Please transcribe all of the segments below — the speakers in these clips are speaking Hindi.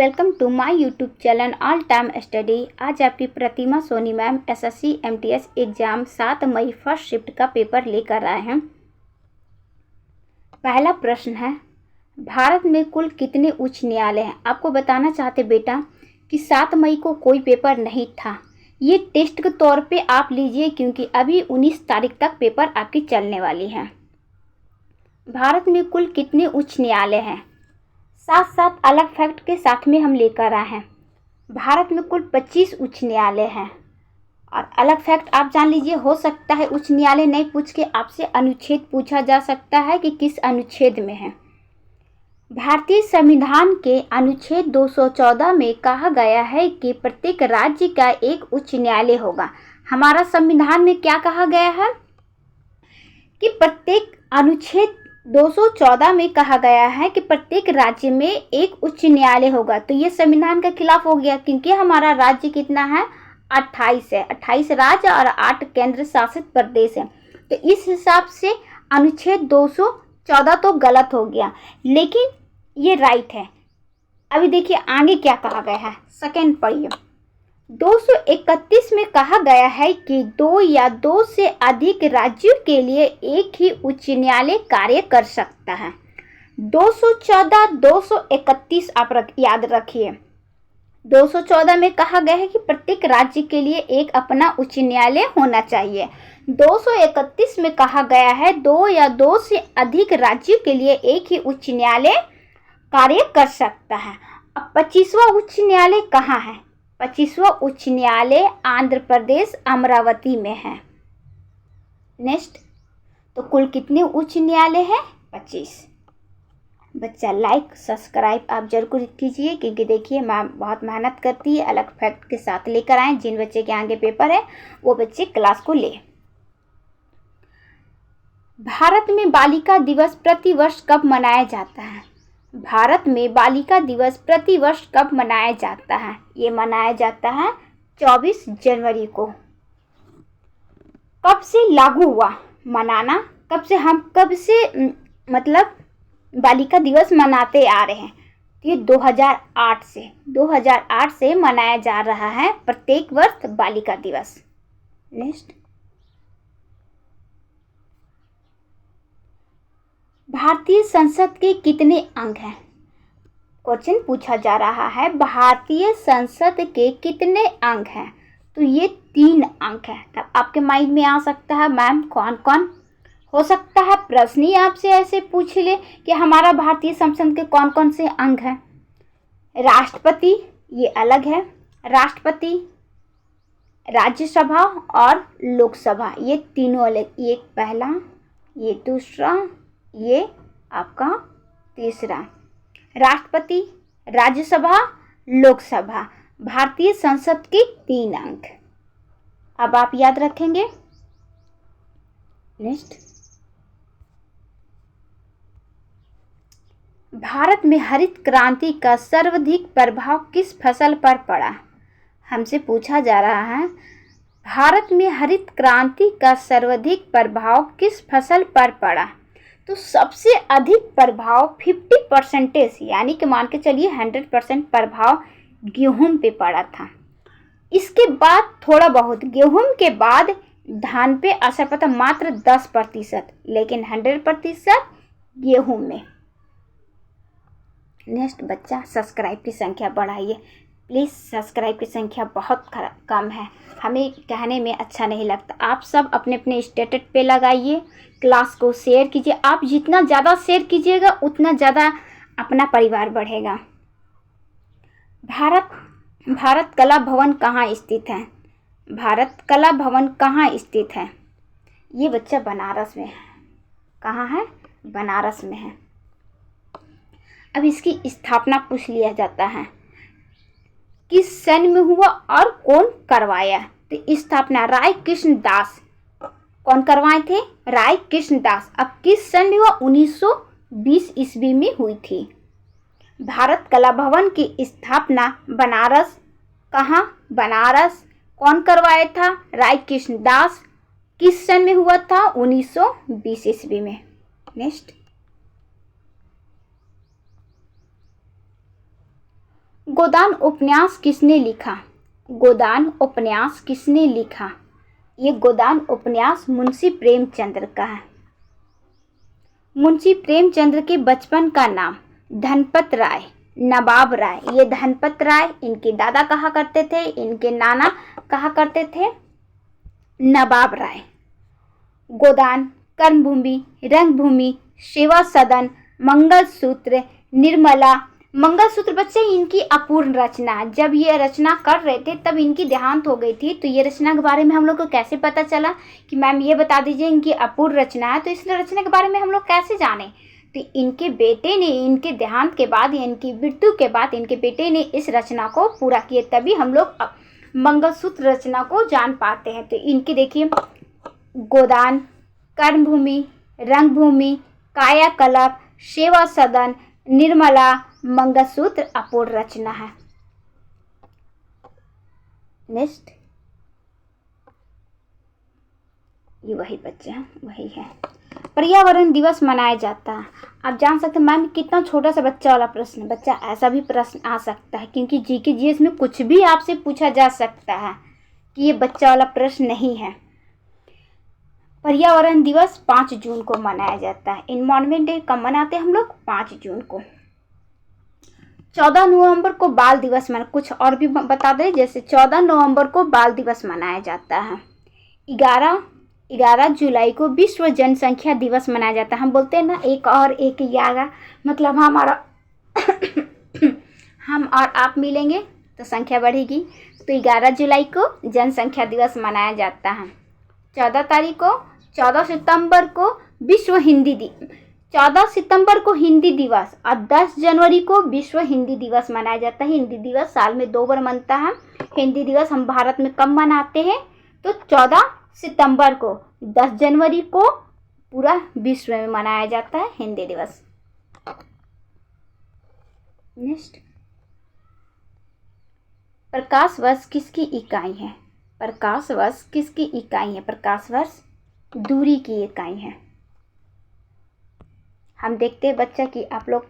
Welcome to my YouTube channel all time study. आज आपकी Pratima Soni ma'am SSC MTS exam 7 मई फर्स्ट शिफ्ट का पेपर लेकर आए हैं। पहला प्रश्न है, भारत में कुल कितने उच्च न्यायालय हैं? आपको बताना चाहते बेटा कि 7 मई को कोई पेपर नहीं था, ये टेस्ट के तौर पे आप लीजिए क्योंकि अभी 19 तारीख तक पेपर आपकी चलने वाली है। भारत में कुल कितने उच्च न्यायालय हैं? साथ साथ अलग फैक्ट के साथ में हम लेकर आए हैं। भारत में कुल 25 उच्च न्यायालय हैं। और अलग फैक्ट आप जान लीजिए, हो सकता है उच्च न्यायालय नहीं पूछ के आपसे अनुच्छेद पूछा जा सकता है कि किस अनुच्छेद में है। भारतीय संविधान के अनुच्छेद 214 में कहा गया है कि प्रत्येक राज्य का एक उच्च न्यायालय होगा। हमारा संविधान में क्या कहा गया है कि प्रत्येक अनुच्छेद 214 में कहा गया है कि प्रत्येक राज्य में एक उच्च न्यायालय होगा। तो ये संविधान के खिलाफ हो गया क्योंकि हमारा राज्य कितना है, 28 है। 28 राज्य और 8 केंद्र शासित प्रदेश है। तो इस हिसाब से अनुच्छेद 214 तो गलत हो गया, लेकिन ये राइट है। अभी देखिए आगे क्या कहा गया है, सेकेंड पढ़िए। 231 में कहा गया है कि 2 या 2 से अधिक राज्यों के लिए एक ही उच्च न्यायालय कार्य कर सकता है। 214, 231 आप याद रखिए। 214 में कहा गया है कि प्रत्येक राज्य के लिए एक अपना उच्च न्यायालय होना चाहिए। 231 में कहा गया है 2 या 2 से अधिक राज्यों के लिए एक ही उच्च न्यायालय कार्य कर सकता है। अब 25वां उच्च न्यायालय कहाँ है? 25वां उच्च न्यायालय आंध्र प्रदेश अमरावती में है। नेक्स्ट, तो कुल कितने उच्च न्यायालय हैं? 25। बच्चा लाइक सब्सक्राइब आप जरूर कीजिए क्योंकि देखिए मैम बहुत मेहनत करती है, अलग फैक्ट के साथ लेकर आए। जिन बच्चे के आगे पेपर है वो बच्चे क्लास को ले। भारत में बालिका दिवस प्रति वर्ष कब मनाया जाता है? भारत में बालिका दिवस प्रति वर्ष कब मनाया जाता है? ये मनाया जाता है 24 जनवरी को। कब से लागू हुआ मनाना? कब से मतलब बालिका दिवस मनाते आ रहे हैं? ये 2008 से मनाया जा रहा है प्रत्येक वर्ष बालिका दिवस। नेक्स्ट, भारतीय संसद के कितने अंग हैं? क्वेश्चन पूछा जा रहा है, भारतीय संसद के कितने अंग हैं? तो ये 3 अंग हैं। तब आपके माइंड में आ सकता है मैम कौन कौन हो सकता है? प्रश्न ही आपसे ऐसे पूछ ले कि हमारा भारतीय संसद के कौन कौन से अंग हैं। राष्ट्रपति ये अलग है, राष्ट्रपति, राज्यसभा और लोकसभा ये तीनों अलग। ये पहला, ये दूसरा, ये आपका तीसरा। राष्ट्रपति, राज्यसभा, लोकसभा, भारतीय संसद के 3 अंग। अब आप याद रखेंगे। नेक्स्ट, भारत में हरित क्रांति का सर्वाधिक प्रभाव किस फसल पर पड़ा? हमसे पूछा जा रहा है, भारत में हरित क्रांति का सर्वाधिक प्रभाव किस फसल पर पड़ा? तो सबसे अधिक प्रभाव 50% यानी कि मान के चलिए 100% प्रभाव गेहूं पे पड़ा था। इसके बाद थोड़ा बहुत, गेहूं के बाद धान पे असर पड़ा मात्र 10%, लेकिन 100% गेहूं में। नेक्स्ट बच्चा, सब्सक्राइब की संख्या बढ़ाइए प्लीज़। सब्सक्राइब की संख्या बहुत कम है, हमें कहने में अच्छा नहीं लगता। आप सब अपने अपने स्टेटस पे लगाइए, क्लास को शेयर कीजिए। आप जितना ज़्यादा शेयर कीजिएगा उतना ज़्यादा अपना परिवार बढ़ेगा। भारत कला भवन कहाँ स्थित है? भारत कला भवन कहाँ स्थित है? ये बच्चा बनारस में है। कहाँ है? बनारस में है। अब इसकी स्थापना पूछ लिया जाता है, किस सन में हुआ और कौन करवाया? तो स्थापना राय कृष्ण दास। कौन करवाए थे? राय कृष्ण दास। अब किस सन में हुआ? 1920 ईस्वी में हुई थी। भारत कला भवन की स्थापना बनारस। कहाँ? बनारस। कौन करवाया था? राय कृष्ण दास। किस सन में हुआ था? 1920 ईस्वी में। नेक्स्ट, गोदान उपन्यास किसने लिखा? गोदान उपन्यास किसने लिखा? ये गोदान उपन्यास मुंशी प्रेमचंद्र का है। मुंशी प्रेमचंद्र के बचपन का नाम धनपत राय, नवाब राय। ये धनपत राय इनके दादा कहा करते थे, इनके नाना कहा करते थे नवाब राय। गोदान, कर्मभूमि, रंगभूमि, सेवा सदन, मंगलसूत्र, निर्मला। मंगलसूत्र बच्चे इनकी अपूर्ण रचना है। जब ये रचना कर रहे थे तब इनकी देहांत हो गई थी, तो ये रचना के बारे में हम लोग को कैसे पता चला कि मैम ये बता दीजिए इनकी अपूर्ण रचना है, तो इस रचना के बारे में हम लोग कैसे जाने? तो इनके बेटे ने, इनके देहांत के बाद या इनकी मृत्यु के बाद इनके बेटे ने इस रचना को पूरा किया, तभी हम लोग मंगलसूत्र रचना को जान पाते हैं। तो इनके देखिए, गोदान, कर्मभूमि, रंगभूमि, कायाकल्प, सेवा सदन, निर्मला, मंगलसूत्र अपूर्ण रचना है। नेक्स्ट, ये वही बच्चे हैं, वही है। पर्यावरण दिवस मनाया जाता है। आप जान सकते हैं मैम कितना छोटा सा बच्चा वाला प्रश्न, बच्चा ऐसा भी प्रश्न आ सकता है, क्योंकि जीके जीएस में कुछ भी आपसे पूछा जा सकता है कि ये बच्चा वाला प्रश्न नहीं है। पर्यावरण दिवस 5 जून को मनाया जाता है। एनवायरनमेंट डे कब मनाते हैं हम लोग? 5 जून को। 14 नवंबर को बाल दिवस मना, कुछ और भी बता दें, जैसे 14 नवंबर को बाल दिवस मनाया जाता है। 11 जुलाई को विश्व जनसंख्या दिवस मनाया जाता है। हम बोलते हैं ना, एक और एक 11, मतलब हमारा हम और आप मिलेंगे तो संख्या बढ़ेगी। तो 11 जुलाई को जनसंख्या दिवस मनाया जाता है। 14 सितंबर को विश्व हिंदी 14 सितंबर को हिंदी दिवस और 10 जनवरी को विश्व हिंदी दिवस मनाया जाता है। हिंदी दिवस साल में 2 बार मनता है। हिंदी दिवस हम भारत में कब मनाते हैं? तो 14 सितंबर को। 10 जनवरी को पूरा विश्व में मनाया जाता है हिंदी दिवस। नेक्स्ट, प्रकाश वर्ष किसकी इकाई है? प्रकाश वर्ष किसकी इकाई है? प्रकाश वर्ष दूरी की इकाई है। हम देखते हैं बच्चा कि आप लोग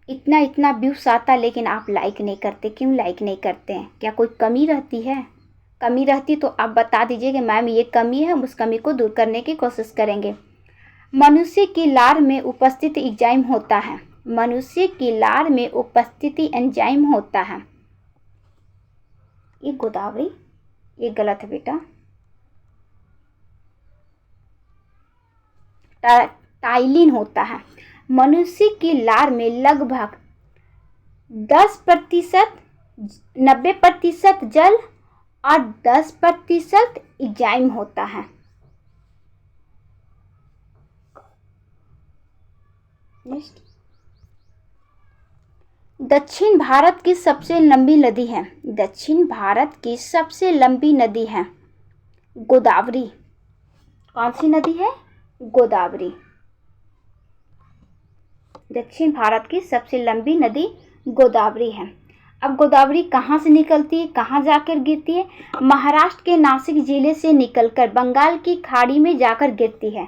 इतना व्यूज आता, लेकिन आप लाइक नहीं करते। क्यों लाइक नहीं करते हैं? क्या कोई कमी रहती है? कमी रहती तो आप बता दीजिए कि मैम ये कमी है, हम उस कमी को दूर करने की कोशिश करेंगे। मनुष्य की लार में उपस्थित एंजाइम होता है। मनुष्य की लार में उपस्थिति एंजाइम होता है। ये गोदावरी, ये गलत है बेटा। टाइलिन होता है। मनुष्य की लार में लगभग 10%, 90% जल और 10% एंजाइम होता है। नेक्स्ट, दक्षिण भारत की सबसे लंबी नदी है। दक्षिण भारत की सबसे लंबी नदी है गोदावरी। कौन सी नदी है? गोदावरी। दक्षिण भारत की सबसे लंबी नदी गोदावरी है। अब गोदावरी कहाँ से निकलती है, कहाँ जाकर गिरती है? महाराष्ट्र के नासिक जिले से निकलकर बंगाल की खाड़ी में जाकर गिरती है।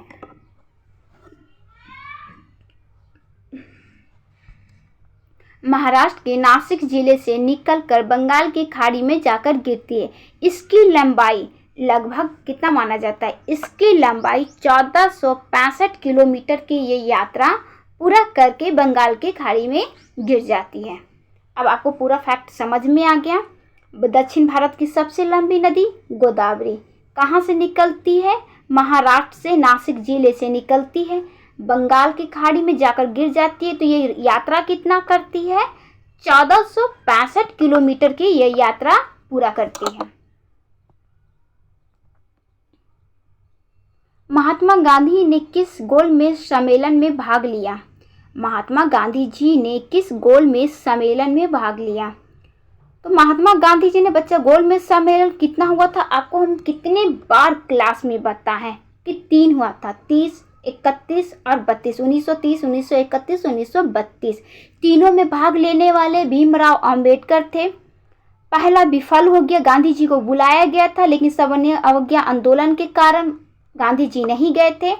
महाराष्ट्र के नासिक जिले से निकलकर बंगाल की खाड़ी में जाकर गिरती है। इसकी लंबाई लगभग कितना माना जाता है? इसकी लंबाई 1465 किलोमीटर की ये यात्रा पूरा करके बंगाल की खाड़ी में गिर जाती है। अब आपको पूरा फैक्ट समझ में आ गया। दक्षिण भारत की सबसे लंबी नदी गोदावरी कहाँ से निकलती है? महाराष्ट्र से, नासिक जिले से निकलती है, बंगाल की खाड़ी में जाकर गिर जाती है। तो ये यात्रा कितना करती है? 1465 किलोमीटर की ये यात्रा पूरा करती है। महात्मा गांधी ने किस गोलमेज सम्मेलन में भाग लिया? महात्मा गांधी जी ने किस गोलमेज सम्मेलन में भाग लिया? तो महात्मा गांधी जी ने बच्चा गोलमेज सम्मेलन कितना हुआ था? आपको हम कितने बार क्लास में बताएं कि 3 हुआ था, 30, 31 और 32। 1930, 1931, 1932 तीनों में भाग लेने वाले भीमराव अंबेडकर थे। पहला विफल हो गया, गांधी जी को बुलाया गया था लेकिन सवर्णीय अवज्ञा आंदोलन के कारण गांधी जी नहीं गए थे।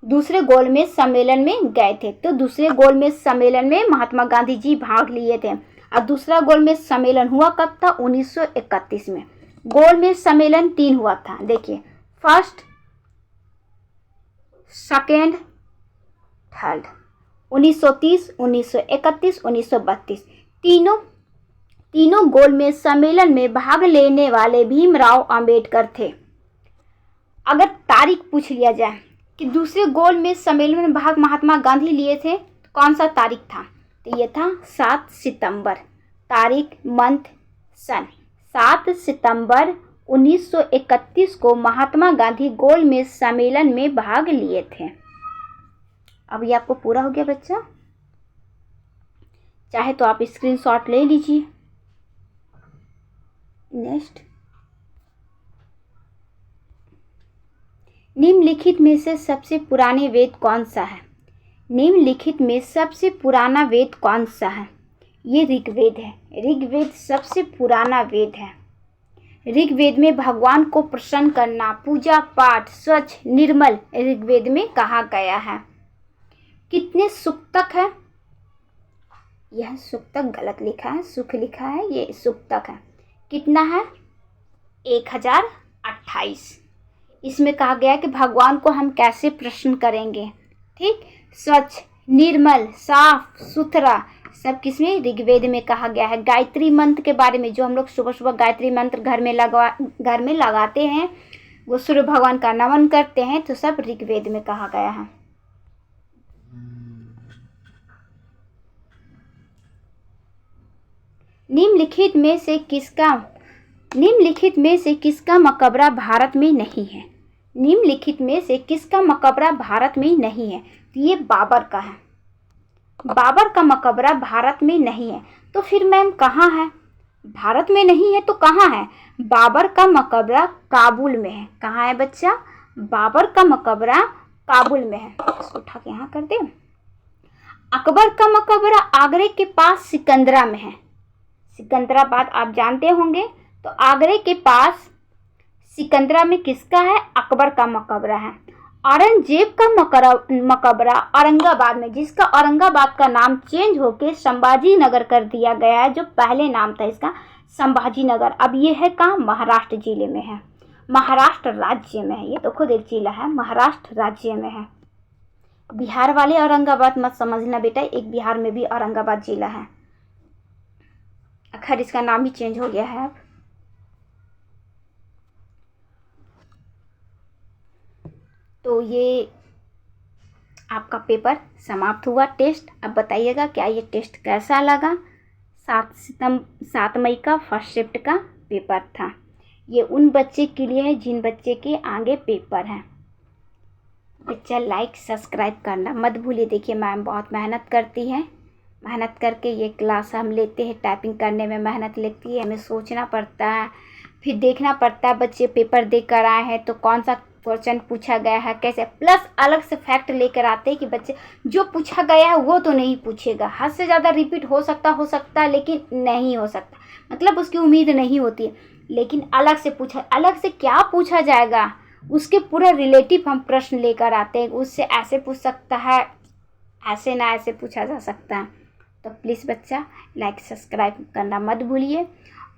दूसरे गोलमेज सम्मेलन में गए थे। तो दूसरे गोलमेज सम्मेलन में महात्मा गांधी जी भाग लिए थे। और दूसरा गोलमेज सम्मेलन हुआ कब था? 1931 में। गोलमेज सम्मेलन 3 हुआ था, देखिए, फर्स्ट, सेकेंड, थर्ड, 1930, 1931, 1932। तीनों गोलमेज सम्मेलन में भाग लेने वाले भीमराव अंबेडकर थे। अगर तारीख पूछ लिया जाए कि दूसरे गोलमेज सम्मेलन में भाग महात्मा गांधी लिए थे, तो कौन सा तारीख था? तो ये था 7 सितंबर। तारीख, मंथ, सन, 7 सितंबर 1931 को महात्मा गांधी गोलमेज सम्मेलन में भाग लिए थे। अब ये आपको पूरा हो गया बच्चा, चाहे तो आप स्क्रीनशॉट ले लीजिए। नेक्स्ट, निम्नलिखित में से सबसे पुराने वेद कौन सा है? निम्नलिखित में सबसे पुराना वेद कौन सा है? ये ऋग्वेद है। ऋग्वेद सबसे पुराना वेद है। ऋग्वेद में भगवान को प्रसन्न करना, पूजा पाठ, स्वच्छ, निर्मल ऋग्वेद में कहा गया है। कितने सूक्तक है? यह सूक्तक गलत लिखा है, सुख लिखा है, ये सूक्तक है। कितना है? 1028। इसमें कहा गया है कि भगवान को हम कैसे प्रसन्न करेंगे, ठीक, स्वच्छ, निर्मल, साफ सुथरा, सब किसमें? ऋग्वेद में कहा गया है। गायत्री मंत्र के बारे में, जो हम लोग सुबह सुबह गायत्री मंत्र घर में लगाते हैं, वो सूर्य भगवान का नमन करते हैं, तो सब ऋग्वेद में कहा गया है। निम्नलिखित में से किसका मकबरा भारत में नहीं है? निम्नलिखित में से किसका मकबरा भारत में नहीं है? तो ये बाबर का है। बाबर का मकबरा भारत में नहीं है। तो फिर मैम कहाँ है? भारत में नहीं है तो कहाँ है? बाबर का मकबरा काबुल में है। कहाँ है बच्चा? बाबर का मकबरा काबुल में है। इसको उठा के यहाँ कर दे। अकबर का मकबरा आगरे के पास सिकंदरा में है। सिकंदराबाद आप जानते होंगे, तो आगरे के पास सिकंदरा में किसका है? अकबर का मकबरा है। औरंगजेब का मकबरा औरंगाबाद में, जिसका औरंगाबाद का नाम चेंज होके संभाजी नगर कर दिया गया है। जो पहले नाम था इसका संभाजी नगर, अब ये है कहाँ? महाराष्ट्र जिले में है, महाराष्ट्र राज्य में है। ये तो खुद एक जिला है, महाराष्ट्र राज्य में है। बिहार वाले औरंगाबाद मत समझना बेटा, एक बिहार में भी औरंगाबाद जिला है। खैर इसका नाम ही चेंज हो गया है अब। तो ये आपका पेपर समाप्त हुआ, टेस्ट। अब बताइएगा क्या ये टेस्ट कैसा लगा। 7 मई का फर्स्ट शिफ्ट का पेपर था। ये उन बच्चे के लिए है जिन बच्चे के आगे पेपर हैं। बच्चा लाइक सब्सक्राइब करना मत भूलिए। देखिए मैम बहुत मेहनत करती है, मेहनत करके ये क्लास हम लेते हैं। टाइपिंग करने में मेहनत लगती है, हमें सोचना पड़ता है, फिर देखना पड़ता है बच्चे पेपर दे कर आए हैं तो कौन सा क्वेश्चन पूछा गया है, कैसे, प्लस अलग से फैक्ट लेकर आते हैं कि बच्चे जो पूछा गया है वो तो नहीं पूछेगा। हद से ज़्यादा रिपीट हो सकता है लेकिन नहीं हो सकता, मतलब उसकी उम्मीद नहीं होती है। लेकिन अलग से क्या पूछा जाएगा, उसके पूरा रिलेटिव हम प्रश्न लेकर आते हैं। उससे ऐसे पूछ सकता है, ऐसे ना ऐसे पूछा जा सकता है। तो प्लीज़ बच्चा लाइक सब्सक्राइब करना मत भूलिए।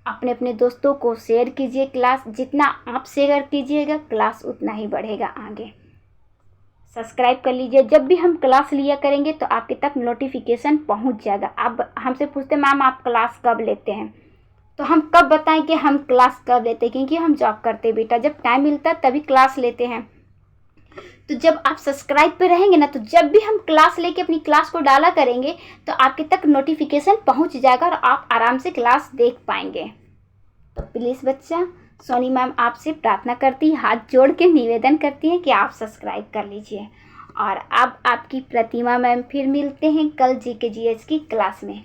अपने दोस्तों को शेयर कीजिए। क्लास जितना आप शेयर कीजिएगा क्लास उतना ही बढ़ेगा आगे। सब्सक्राइब कर लीजिए, जब भी हम क्लास लिया करेंगे तो आपके तक नोटिफिकेशन पहुंच जाएगा। आप हमसे पूछते मैम आप क्लास कब लेते हैं, तो हम कब बताएं कि हम क्लास कब लेते हैं, क्योंकि हम जॉब करते हैं बेटा, जब टाइम मिलता है तभी क्लास लेते हैं। तो जब आप सब्सक्राइब पे रहेंगे ना, तो जब भी हम क्लास लेके अपनी क्लास को डाला करेंगे तो आपके तक नोटिफिकेशन पहुंच जाएगा और आप आराम से क्लास देख पाएंगे। तो प्लीज़ बच्चा, सोनी मैम आपसे प्रार्थना करती है, हाथ जोड़ के निवेदन करती हैं कि आप सब्सक्राइब कर लीजिए। और अब आपकी प्रतिमा मैम फिर मिलते हैं कल GK GH की क्लास में।